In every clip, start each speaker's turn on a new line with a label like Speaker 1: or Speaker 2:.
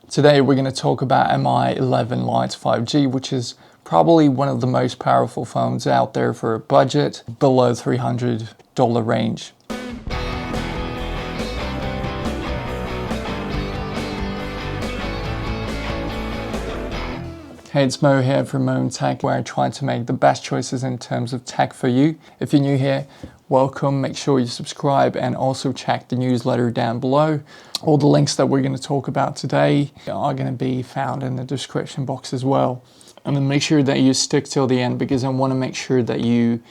Speaker 1: Today we're going to talk about Mi 11 Lite 5G, which is probably one of the most powerful phones out there for a budget below $300 range. Hey, it's Mo here from MoInTech, where I try to make the best choices in terms of tech for you. If you're new here, welcome. Make sure you subscribe and also check the newsletter down below. All the links that we're going to talk about today are going to be found in the description box as well. And then make sure that you stick till the end, because I want to make sure that you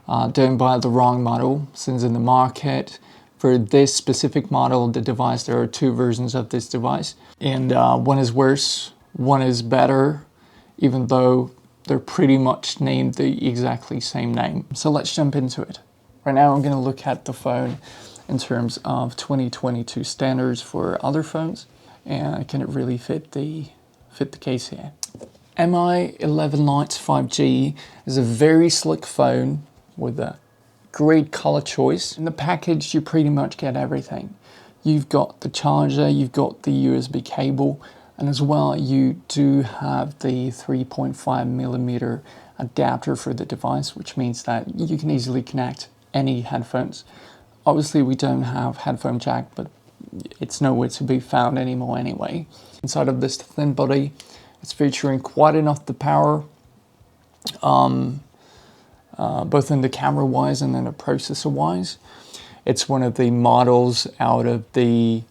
Speaker 1: don't buy the wrong model, since in the market for this specific model, the device, there are two versions of this device. And one is worse, one is better, even though they're pretty much named the exactly same name. So let's jump into it. Right now I'm going to look at the phone in terms of 2022 standards for other phones, and can it really fit the case here. Mi 11 Lite 5G is a very slick phone with a great color choice. In the package you pretty much get everything. You've got the charger, you've got the USB cable, and as well, you do have the 3.5mm adapter for the device, which means that you can easily connect any headphones. Obviously, we don't have headphone jack, but it's nowhere to be found anymore anyway. Inside of this thin body, it's featuring quite enough the power, both in the camera-wise and then the processor-wise. It's one of the models out of the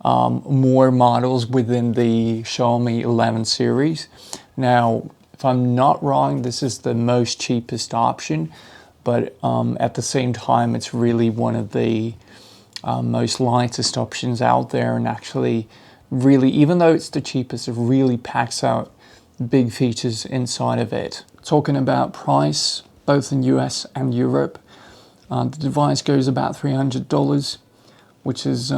Speaker 1: more models within the Xiaomi 11 series. Now, if I'm not wrong, this is the most cheapest option, but at the same time, it's really one of the most lightest options out there, and actually really, even though it's the cheapest, it really packs out big features inside of it. Talking about price, both in US and Europe, the device goes about $300, which is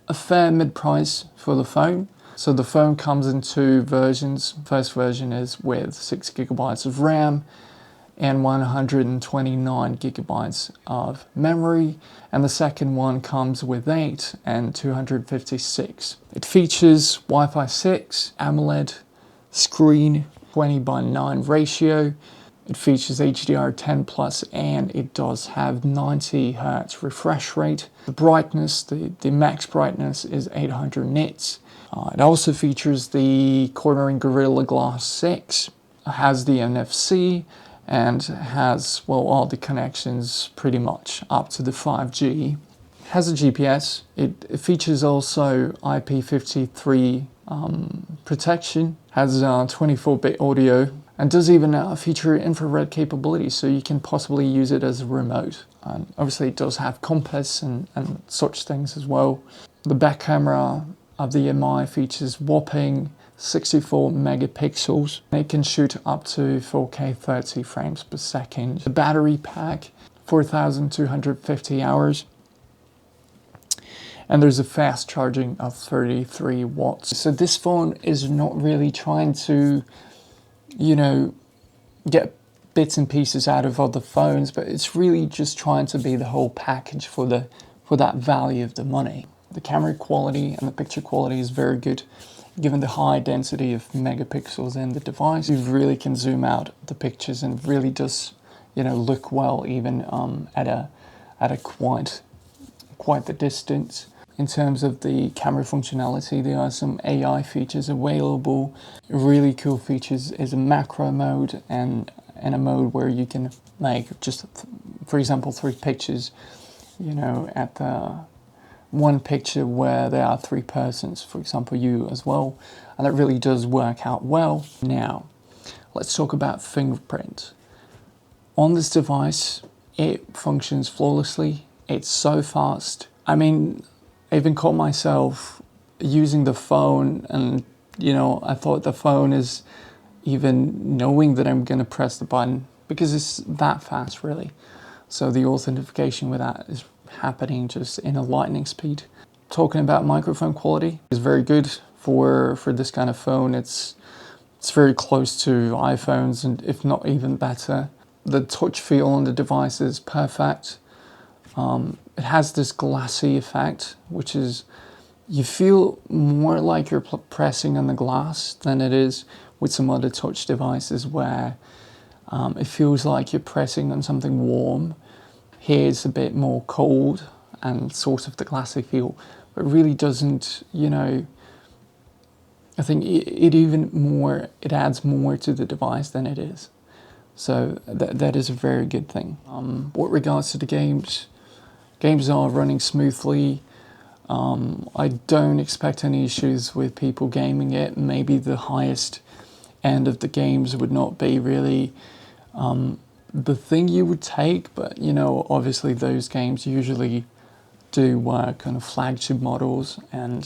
Speaker 1: a fair mid-price for the phone. So the phone comes in two versions. First version is with 6 GB of RAM and 129 GB of memory, and the second one comes with 8 and 256. It features Wi-Fi 6, AMOLED screen, 20:9 ratio. It features HDR10+, and it does have 90 Hz refresh rate. The brightness, the max brightness is 800 nits. It also features the cornering Gorilla Glass 6, has the NFC, and has, well, all the connections pretty much up to the 5G. Has a GPS. It features also IP53 protection, has 24-bit audio, and does even feature infrared capability, so you can possibly use it as a remote. And obviously it does have compass and such things as well. The back camera of the Mi features whopping 64 megapixels. It can shoot up to 4K 30 frames per second. The battery pack, 4,250 hours. And there's a fast charging of 33 watts. So this phone is not really trying to, get bits and pieces out of other phones, but it's really just trying to be the whole package for that value of the money. The camera quality and the picture quality is very good, given the high density of megapixels in the device. You really can zoom out the pictures, and it really does, look well even at a quite the distance. In terms of the camera functionality, there are some AI features available. Really cool features is a macro mode and a mode where you can make just, for example, 3 pictures, at the one picture where there are 3 persons, for example, you as well. And that really does work out well. Now, let's talk about Fingerprint. On this device, it functions flawlessly. It's so fast. I mean, I even caught myself using the phone, and I thought the phone is even knowing that I'm going to press the button, because it's that fast really. So the authentication with that is happening just in a lightning speed. Talking about microphone quality, is very good for this kind of phone. It's very close to iPhones, and if not even better. The touch feel on the device is perfect. It has this glassy effect, which is you feel more like you're pressing on the glass than it is with some other touch devices where it feels like you're pressing on something warm. Here it's a bit more cold and sort of the glassy feel, but it really doesn't, I think it adds more to the device than it is. So that is a very good thing. With regards to the games are running smoothly. I don't expect any issues with people gaming it. Maybe the highest end of the games would not be really the thing you would take, but obviously those games usually do work on flagship models, and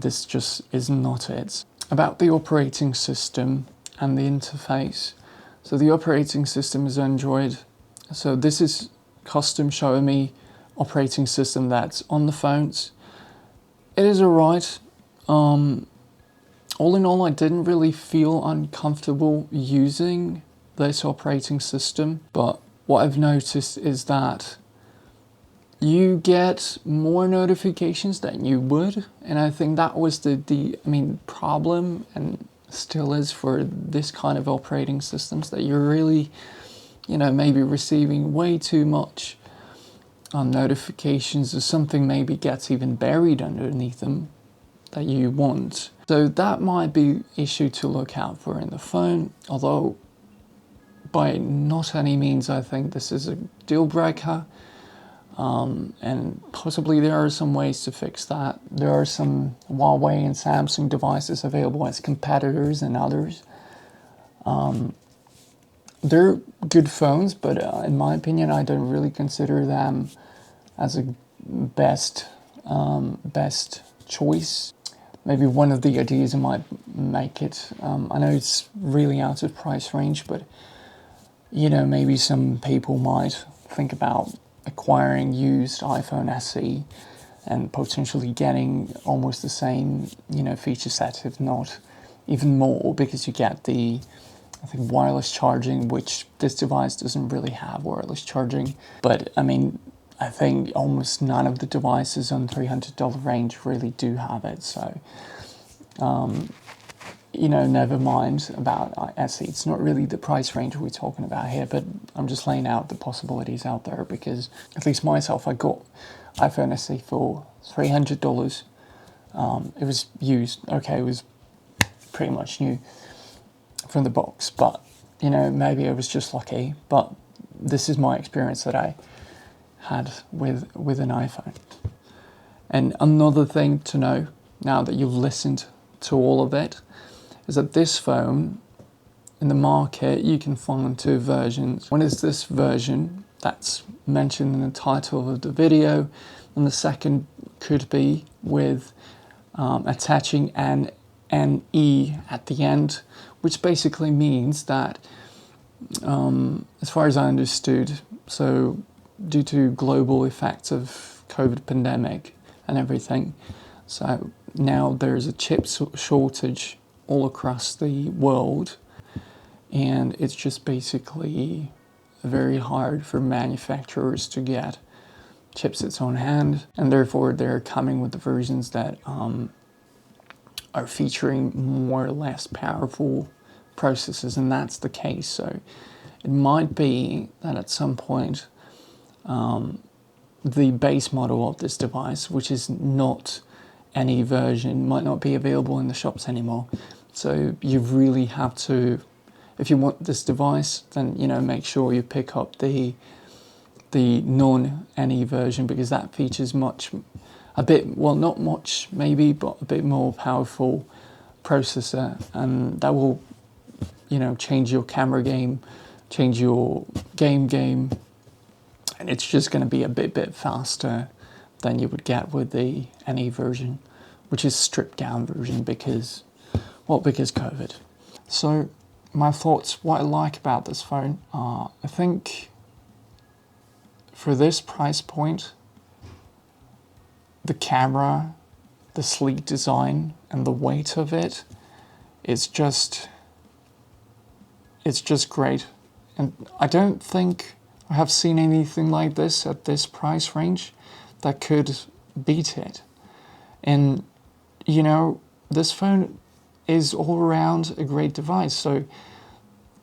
Speaker 1: this just is not it. About the operating system and the interface. So the operating system is Android. So this is custom Xiaomi operating system that's on the phones. It is alright. All in all, I didn't really feel uncomfortable using this operating system, but what I've noticed is that you get more notifications than you would, and I think that was the problem, and still is for this kind of operating systems, that you're really maybe receiving way too much notifications, or something maybe gets even buried underneath them that you want. So that might be an issue to look out for in the phone, although by not any means I think this is a deal breaker. And possibly there are some ways to fix that. There are some Huawei and Samsung devices available as competitors and others. They're good phones, but in my opinion, I don't really consider them as a best choice. Maybe one of the ideas I might make it. I know it's really out of price range, but maybe some people might think about acquiring used iPhone SE and potentially getting almost the same feature set, if not even more, because you get I think wireless charging, which this device doesn't really have wireless charging. But I think almost none of the devices on $300 range really do have it. So never mind about SE. It's not really the price range we're talking about here, but I'm just laying out the possibilities out there, because at least myself, I got iPhone SE for $300. It was used. Okay, it was pretty much new from the box, but maybe I was just lucky. But this is my experience that I had with an iPhone. And another thing to know, now that you've listened to all of it, is that this phone, in the market, you can find two versions. One is this version that's mentioned in the title of the video, and the second could be with attaching an NE at the end, which basically means that, as far as I understood, so due to global effects of COVID pandemic and everything, so now there's a chip shortage all across the world, and it's just basically very hard for manufacturers to get chipsets on hand, and therefore they're coming with the versions that are featuring more or less powerful processors, and that's the case. So it might be that at some point the base model of this device, which is not any version, might not be available in the shops anymore. So you really have to, if you want this device, then make sure you pick up the non-NE version, because that features not much maybe, but a bit more powerful processor, and that will change your camera game, change your game, and it's just going to be a bit faster than you would get with the NE version, which is stripped down version because COVID. So my thoughts, what I like about this phone, I think for this price point, the camera, the sleek design, and the weight of it, it's just great. And I don't think I have seen anything like this at this price range that could beat it. And, you know, this phone is all around a great device. So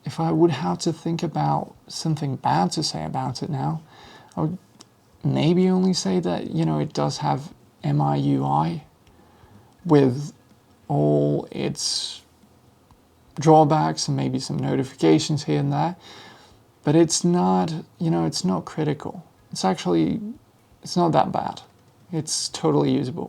Speaker 1: if I would have to think about something bad to say about it now, I would maybe only say that, you know, it does have MIUI with all its drawbacks and maybe some notifications here and there. But it's not, you know, it's not critical. It's not that bad. It's totally usable.